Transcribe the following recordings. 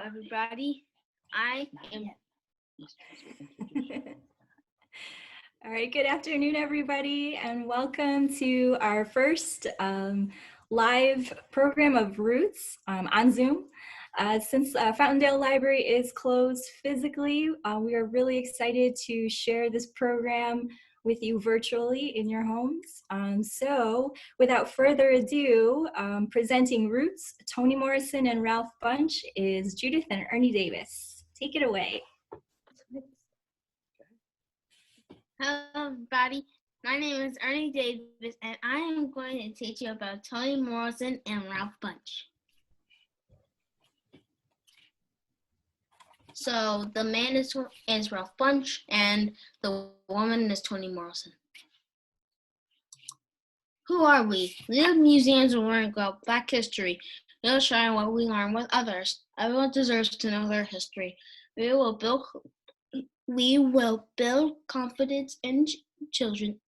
everybody. I am. All right, good afternoon, everybody, and welcome to our first live program of Roots on Zoom. Since Fountaindale Library is closed physically, we are really excited to share this program with you virtually in your homes. So without further ado, presenting Roots, Toni Morrison and Ralph Bunche is Judith and Ernie Davis. Take it away. Hello, everybody. My name is Ernie Davis, and I am going to teach you about Toni Morrison and Ralph Bunche. So the man is Ralph Bunche, and the woman is Toni Morrison. Who are we? We live in museums and learn about Black history, illustrating what we learn with others. Everyone deserves to know their history. We will build confidence in children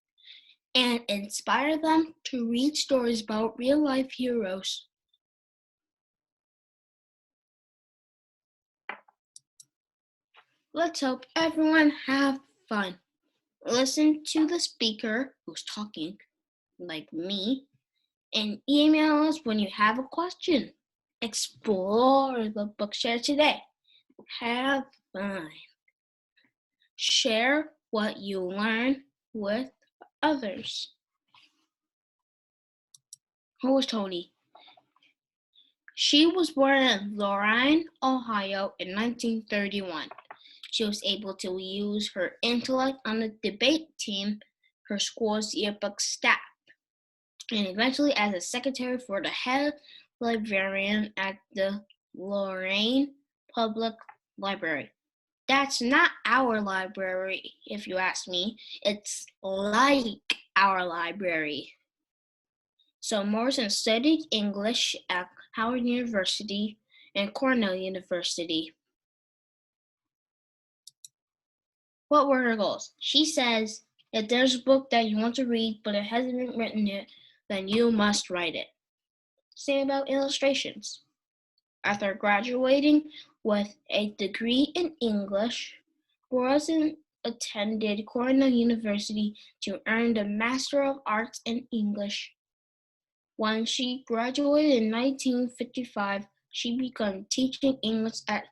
and inspire them to read stories about real-life heroes. Let's hope everyone have fun. Listen to the speaker who's talking, like me, and email us when you have a question. Explore the book share today. Have fun. Share what you learn with others. Who is Toni? She was born in Lorraine, Ohio in 1931. She was able to use her intellect on the debate team, her school's yearbook staff, and eventually as a secretary for the head librarian at the Lorraine Public Library. That's not our library, if you ask me. It's like our library. So Morrison studied English at Howard University and Cornell University. What were her goals? She says, if there's a book that you want to read but it hasn't been written yet, then you must write it. Same about illustrations. After graduating with a degree in English, Morrison attended Cornell University to earn the Master of Arts in English. When she graduated in 1955, she began teaching English at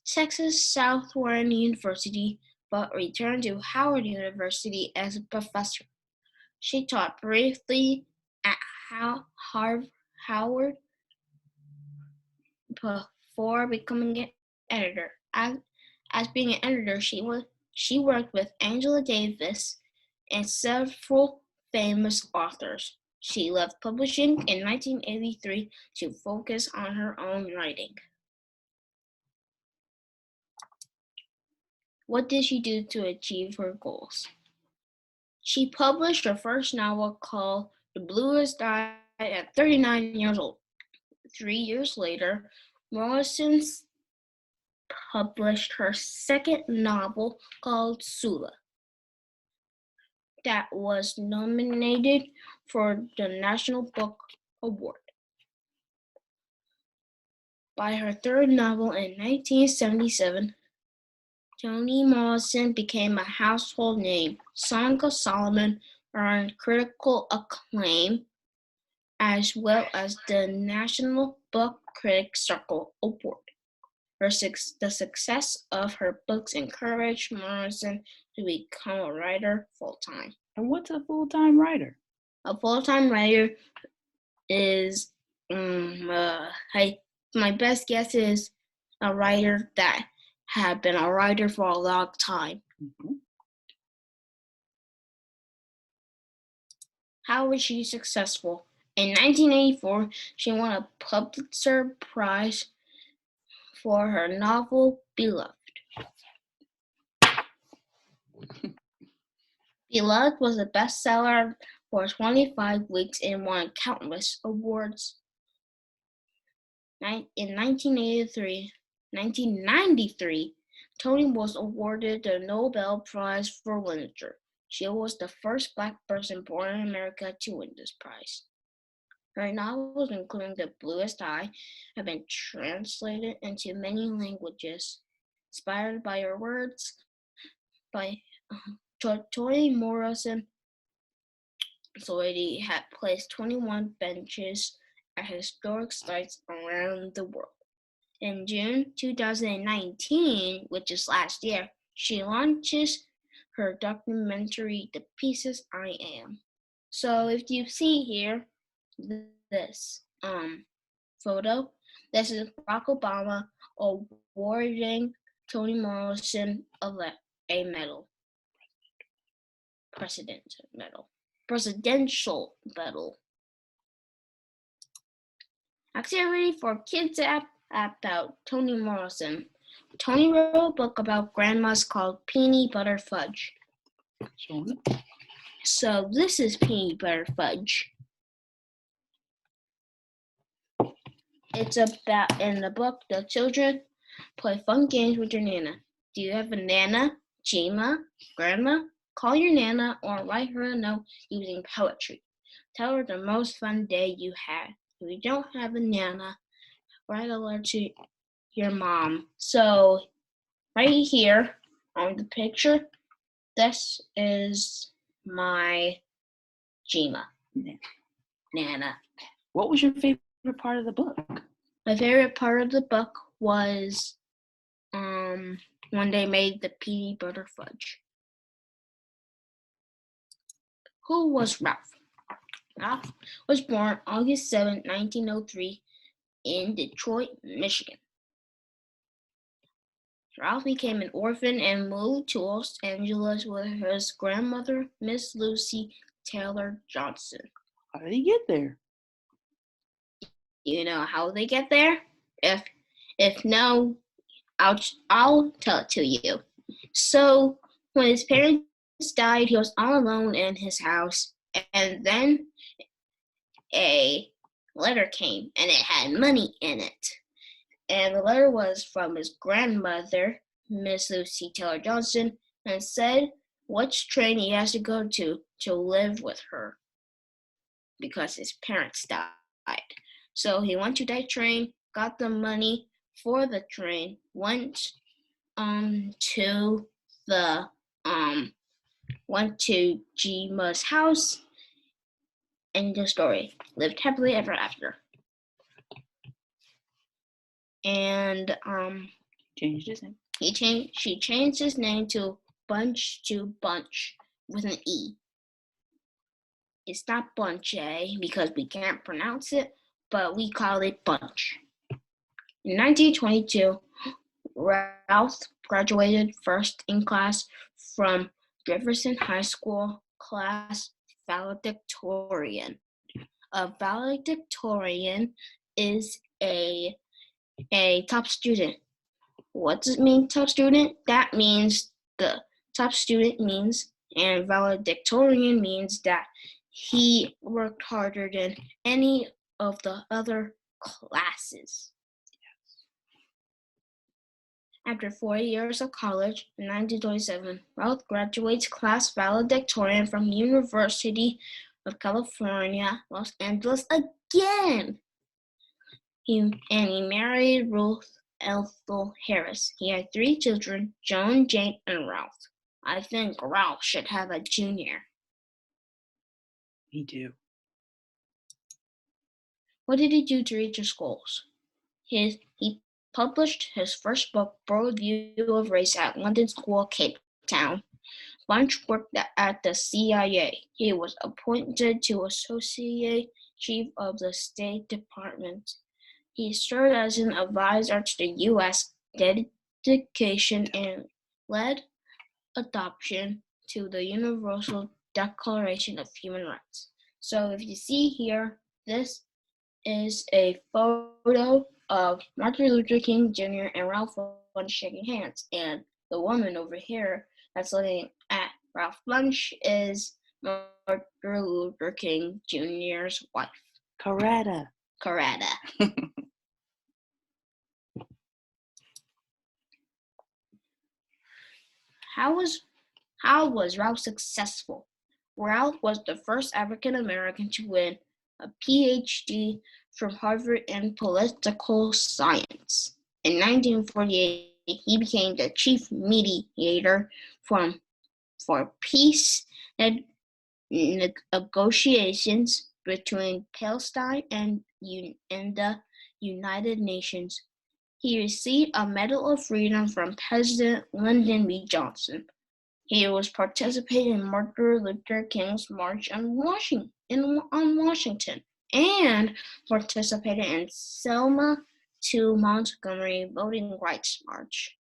Texas Southern University, but returned to Howard University as a professor. She taught briefly at Howard before becoming an editor. As being an editor, she worked with Angela Davis and several famous authors. She left publishing in 1983 to focus on her own writing. What did she do to achieve her goals? She published her first novel called The Bluest Eye at 39 years old. 3 years later, Morrison published her second novel called Sula, that was nominated for the National Book Award. By her third novel in 1977, Toni Morrison became a household name. Song of Solomon earned critical acclaim, as well as the National Book Critics Circle Award. The success of her books encouraged Morrison to become a writer full-time. And what's a full-time writer? A full-time writer is, my best guess is a writer that had been a writer for a long time. Mm-hmm. How was she successful? In 1984, she won a Pulitzer Prize for her novel Beloved. Beloved was a bestseller for 25 weeks and won countless awards. In 1993, Toni was awarded the Nobel Prize for Literature. She was the first Black person born in America to win this prize. Her novels, including The Bluest Eye, have been translated into many languages. Inspired by her words by Toni Morrison, Society had placed 21 benches at historic sites around the world. In June 2019, which is last year, she launches her documentary, The Pieces I Am. So if you see here, this photo, this is Barack Obama awarding Toni Morrison a medal. Presidential medal. Activity for Kids app about Toni Morrison. Toni wrote a book about grandmas called Peanut Butter Fudge. So this is Peanut Butter Fudge. It's about, in the book, the children play fun games with your Nana. Do you have a Nana, Jima, Grandma? Call your Nana or write her a note using poetry. Tell her the most fun day you had. If you don't have a Nana, write a letter to your mom. So right here on the picture, this is my Jima, Nana. What was your favorite part of the book? My favorite part of the book was when they made the peanut butter fudge. Who was Ralph? Ralph was born August 7, 1903 in Detroit, Michigan. Ralph became an orphan and moved to Los Angeles with his grandmother, Miss Lucy Taylor Johnson. How did he get there? You know how they get there? If no, I'll tell it to you. So when his parents died, he was all alone in his house, and then a letter came, and it had money in it. And the letter was from his grandmother, Miss Lucy Taylor Johnson, and said which train he has to go to live with her because his parents died. So he went to that train, got the money for the train, went to Jima's house, and the story. Lived happily ever after. And Changed his name. she changed his name to Bunche with an E. It's not Bunche because we can't pronounce it, but we call it Bunche. In 1922, Ralph graduated first in class from Jefferson High School class valedictorian. A valedictorian is a top student. What does it mean, top student? That means the top student means, and valedictorian means that he worked harder than any of the other classes. After 4 years of college, in 1927, Ralph graduates class valedictorian from the University of California, Los Angeles again. He married Ruth Ethel Harris. He had 3 children, Joan, Jane, and Ralph. I think Ralph should have a junior. Me too. What did he do to reach his goals? He published his first book, Broad View of Race, at London School, Cape Town. Bunche worked at the CIA. He was appointed to Associate Chief of the State Department. He served as an advisor to the U.S. dedication and led adoption to the Universal Declaration of Human Rights. So if you see here, this is a photo of Martin Luther King Jr. and Ralph Bunche shaking hands. And the woman over here that's looking at Ralph Bunche is Martin Luther King Jr.'s wife. Coretta. How was Ralph successful? Ralph was the first African American to win a PhD from Harvard in political science. In 1948, he became the chief mediator for peace negotiations between Palestine and the United Nations. He received a Medal of Freedom from President Lyndon B. Johnson. He was participating in Martin Luther King's March on Washington and participated in Selma to Montgomery Voting Rights March.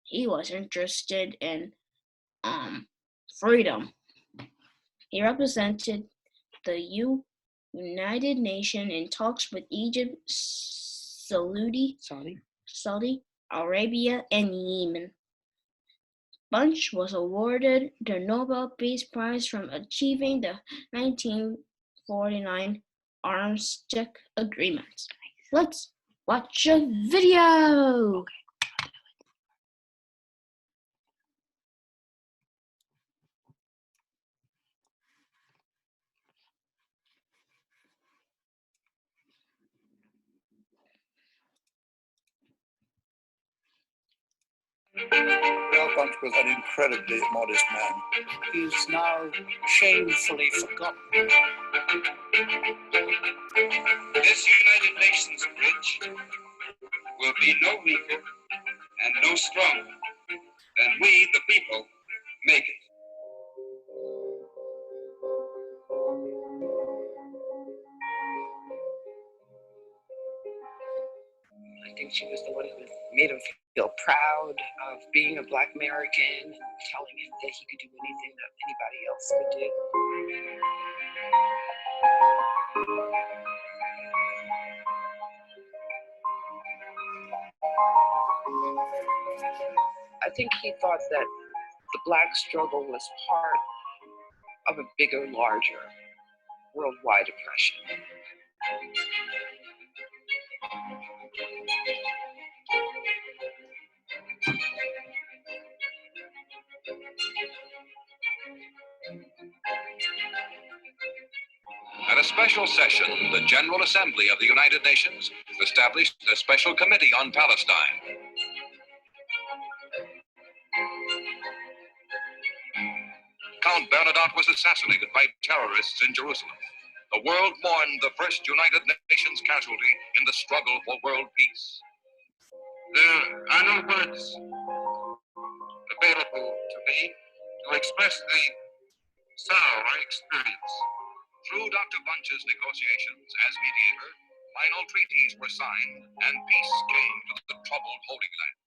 He was interested in freedom. He represented the United Nations in talks with Egypt, Saudi Arabia, and Yemen. Bunche was awarded the Nobel Peace Prize for achieving the 1949 Armistice Agreement. Let's watch a video. Ralph Bunche was an incredibly modest man. He's now shamefully forgotten. This United Nations bridge will be no weaker and no stronger than we, the people, make it. I think she was the one who made him feel proud of being a Black American and telling him that he could do anything that anybody else could do. I think he thought that the Black struggle was part of a bigger, larger worldwide oppression. At a special session, the General Assembly of the United Nations established a special committee on Palestine. Count Bernadotte was assassinated by terrorists in Jerusalem. The world mourned the first United Nations casualty in the struggle for world peace. There are no words available to me to express the sorrow I experience. Through Dr. Bunche's negotiations as mediator, final treaties were signed and peace came to the troubled Holy Land.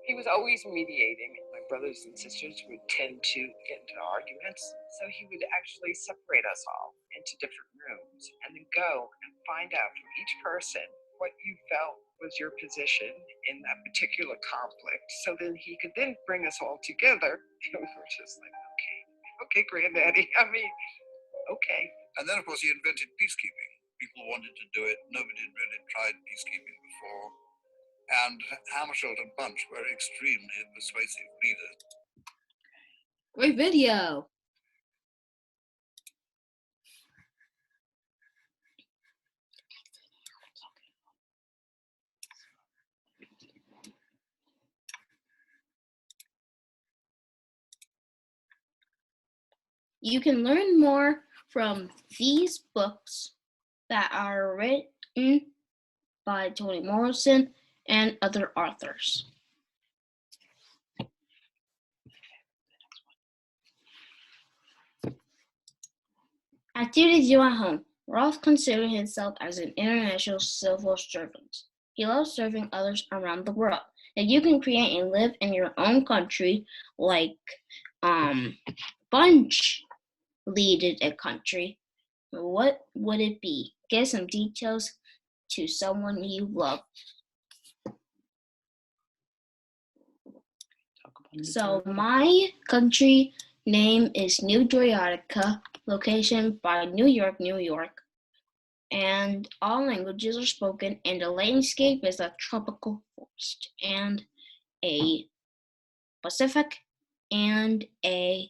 He was always mediating. My brothers and sisters would tend to get into arguments, so he would actually separate us all into different rooms and then go and find out from each person what you felt was your position in that particular conflict. So then he could then bring us all together. And we were just like, okay, Granddaddy. I mean, okay. And then, of course, he invented peacekeeping. People wanted to do it. Nobody had really tried peacekeeping before. And Hammarskjöld and Bunche were extremely persuasive leaders. Great video. You can learn more from these books that are written by Toni Morrison and other authors. Activities to do at home. Ralph considered himself as an international civil servant. He loves serving others around the world. If you can create and live in your own country, like Bunche leaded a country, what would it be? Give some details to someone you love. So my country name is New Joyotica, location by New York, New York. And all languages are spoken, and the landscape is a tropical forest and a Pacific and a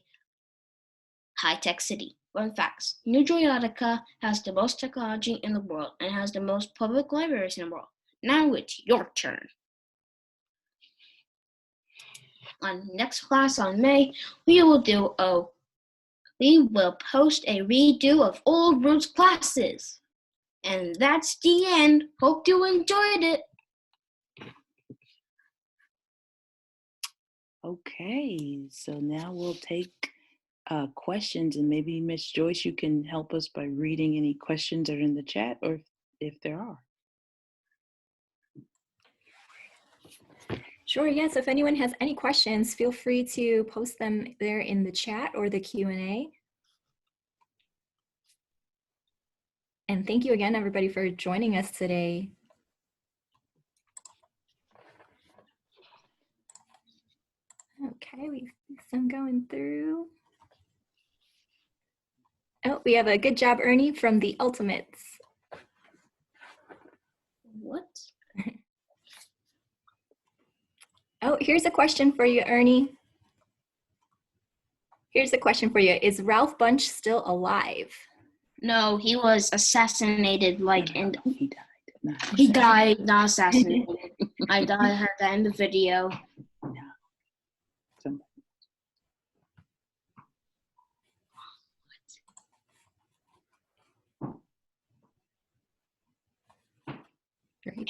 high-tech city. Fun facts. New Joyotica has the most technology in the world and has the most public libraries in the world. Now it's your turn. On next class on May, we will post a redo of old Roots classes. And that's the end. Hope you enjoyed it. Okay, so now we'll take questions, and maybe Miss Joyce, you can help us by reading any questions that are in the chat, or if there are. Sure, yes. If anyone has any questions, feel free to post them there in the chat or the Q&A. And thank you again, everybody, for joining us today. Okay, we see some going through. Oh, we have a good job, Ernie, from the Ultimates. What? Oh, here's a question for you, Ernie. Here's a question for you. Is Ralph Bunche still alive? No, he was assassinated He died. He died, not assassinated. I heard that in the video. Somebody.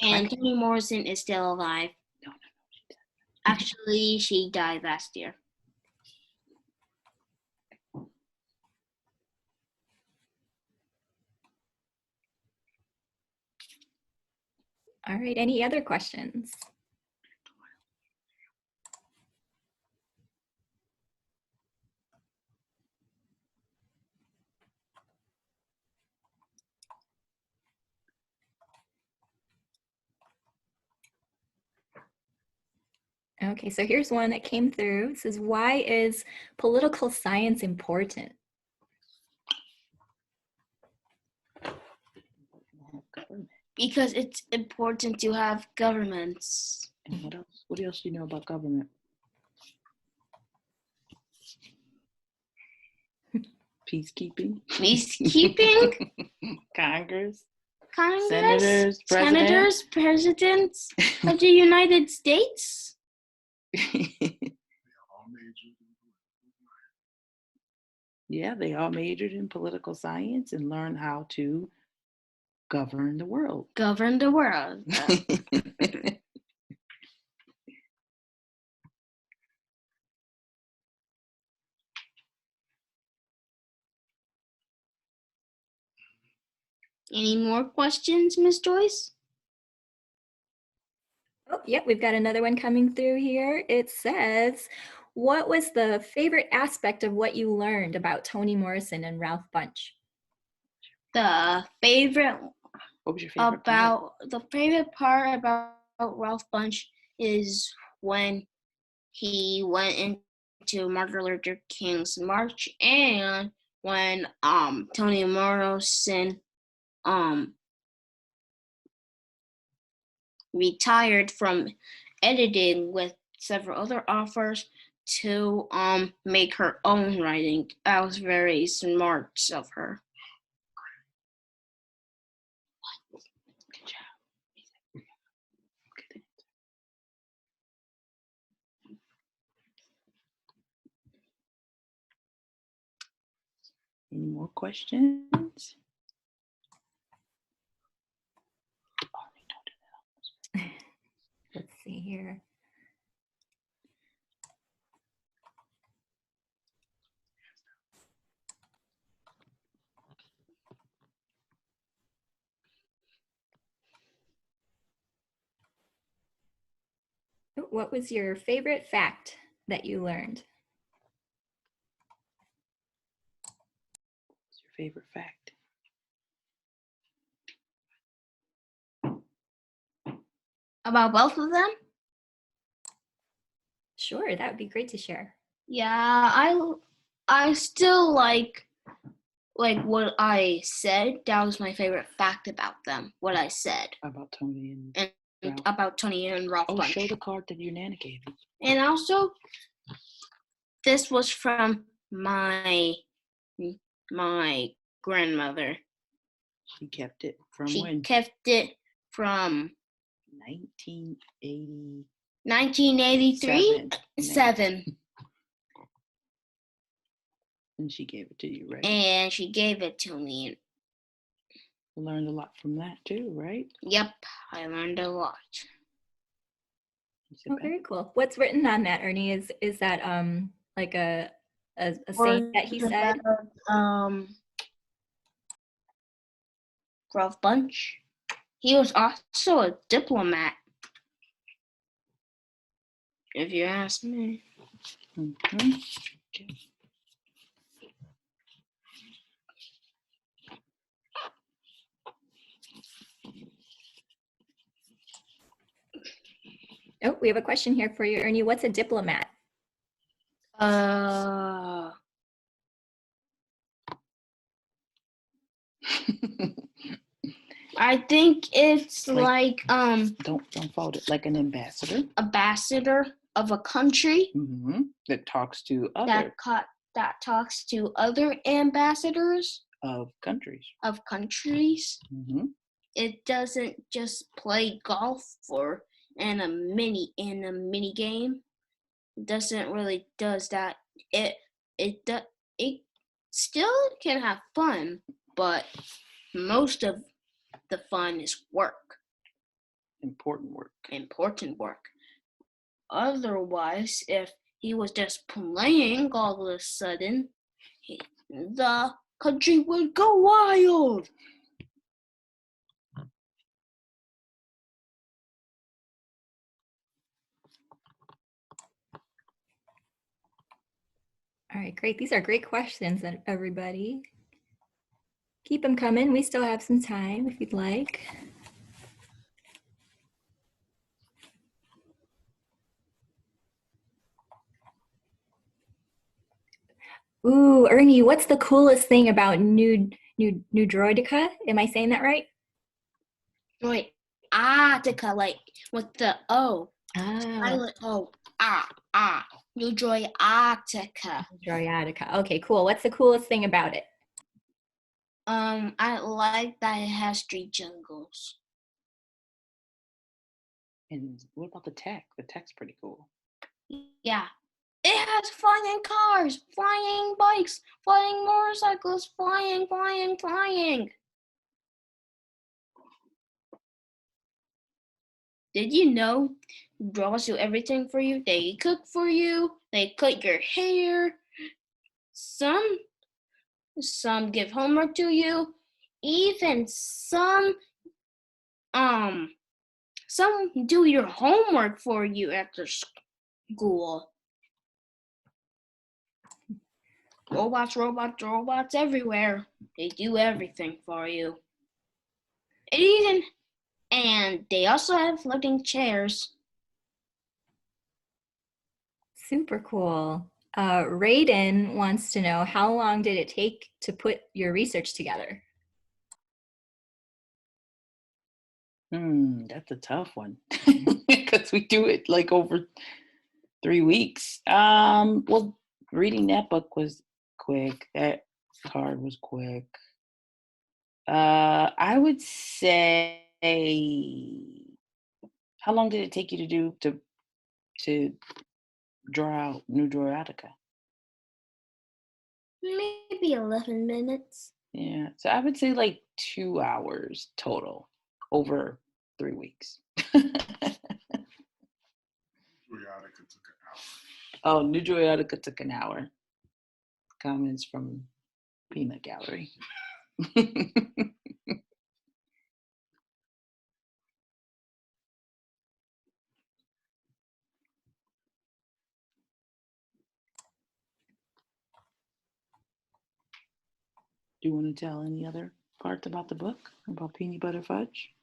And Toni Morrison is still alive. No, she died. Actually, she died last year. All right, any other questions? Okay, so here's one that came through. It says, why is political science important? Because it's important to have governments. And what else? What else do you know about government? Peacekeeping. Peacekeeping. Congress. Congress. Senators. Presidents of the United States. Yeah, they all majored in political science and learned how to govern the world. Govern the world. Any more questions, Miss Joyce? Oh, yep, we've got another one coming through here. It says, what was the favorite aspect of what you learned about Toni Morrison and Ralph Bunche? The favorite What was your favorite part? The favorite part about Ralph Bunche is when he went into Martin Luther King's march, and when Toni Morrison retired from editing with several other authors to make her own writing. That was very smart of her. Good job. Good. Any more questions? Let's see here. What was your favorite fact that you learned? What's your favorite fact? About both of them? Sure, that would be great to share. Yeah, I still like what I said. That was my favorite fact about them. What I said About Tony and Ralph. about Tony and Ralph Oh, Bunche. show the card that your Nana gave you. And also, this was from my grandmother. She kept it from She when? kept it from 1980. 1983? Seven. And she gave it to you, right? And she gave it to me. You learned a lot from that too, right? Yep, I learned a lot. Oh, very cool. What's written on that, Ernie? Is that like a saying that he said? Ralph Bunche. He was also a diplomat, if you ask me. Mm-hmm. Okay. Oh, we have a question here for you, Ernie. What's a diplomat? I think it's like don't fold it, like an ambassador. Ambassador of a country that talks to other that talks to other ambassadors of countries. It doesn't just play golf or in a mini game. It doesn't really does that. It still can have fun, but most of the fun is work. Important work. Otherwise, if he was just playing all of a sudden, the country would go wild. All right, great. These are great questions, everybody. Keep them coming. We still have some time if you'd like. Ooh, Ernie, what's the coolest thing about New Droidica? Am I saying that right? Droidica, like with the O. Silent O. New Droidica. Droidica. Okay, cool. What's the coolest thing about it? I like that it has street jungles. And what about the tech? The tech's pretty cool. Yeah. It has flying cars, flying bikes, flying motorcycles, flying. Did you know droids do everything for you? They cook for you, they cut your hair. Some give homework to you. Even some do your homework for you after school. Robots everywhere. They do everything for you. And they also have floating chairs. Super cool. Raiden wants to know, how long did it take to put your research together? That's a tough one because we do it like over 3 weeks. Well, reading that book was quick. That card was quick. I would say, how long did it take you to draw out New Droidica? Maybe 11 minutes. Yeah, so I would say like 2 hours total over 3 weeks. Oh, New Droidica took an hour. Comments from Peanut Gallery. Do you want to tell any other parts about the book, about Peanut Butter Fudge?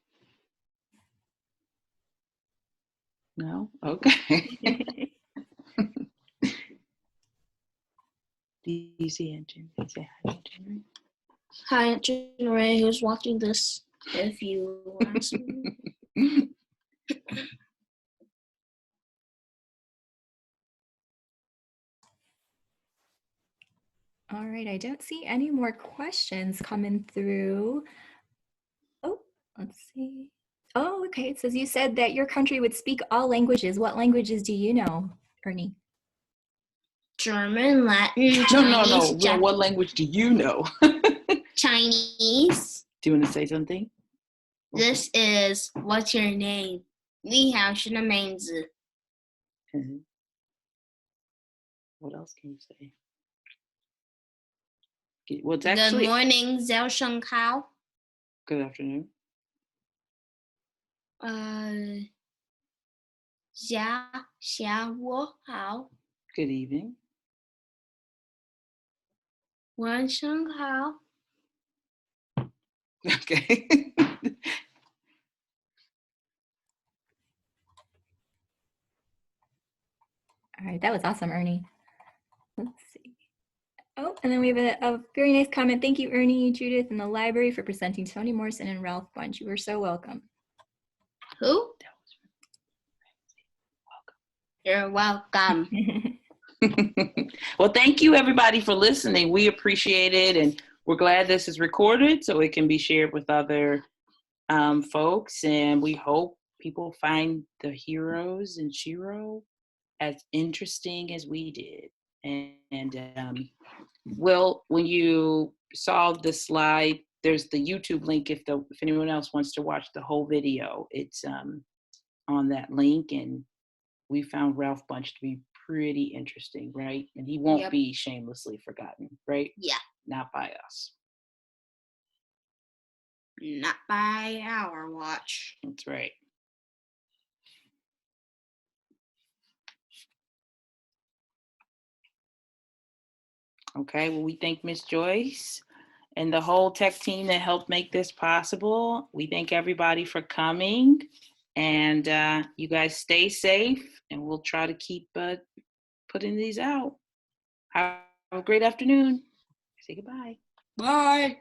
No? Okay. Easy engine. Say hi, engine. Hi, Aunt Ray, who's watching this, if you ask me. All right, I don't see any more questions coming through. Oh, let's see. Oh, okay. It says you said that your country would speak all languages. What languages do you know, Ernie? German, Latin, No. Chinese, Well, what language do you know? Chinese. Do you want to say something? This is, what's your name? 你好，什么名字? Mhm. What else can you say? Well, it's Good actually morning, 早上好. good afternoon. 下午好. Good evening. 晚上好. Okay. All right, that was awesome, Ernie. Let's see. Oh, and then we have a very nice comment. Thank you, Ernie, Judith, and the library for presenting Toni Morrison and Ralph Bunche. You were so welcome. Who? You're welcome. Well, thank you everybody for listening. We appreciate it, and we're glad this is recorded so it can be shared with other folks. And we hope people find the heroes and Sheroes as interesting as we did. And Will, when you saw the slide, there's the YouTube link if anyone else wants to watch the whole video. It's on that link, and we found Ralph Bunche to be pretty interesting, right? And he won't be shamelessly forgotten, right? Yeah. Not by us. Not by our watch. That's right. Okay, well, we thank Miss Joyce and the whole tech team that helped make this possible. We thank everybody for coming, and you guys stay safe, and we'll try to keep putting these out. Have a great afternoon. Say goodbye. Bye.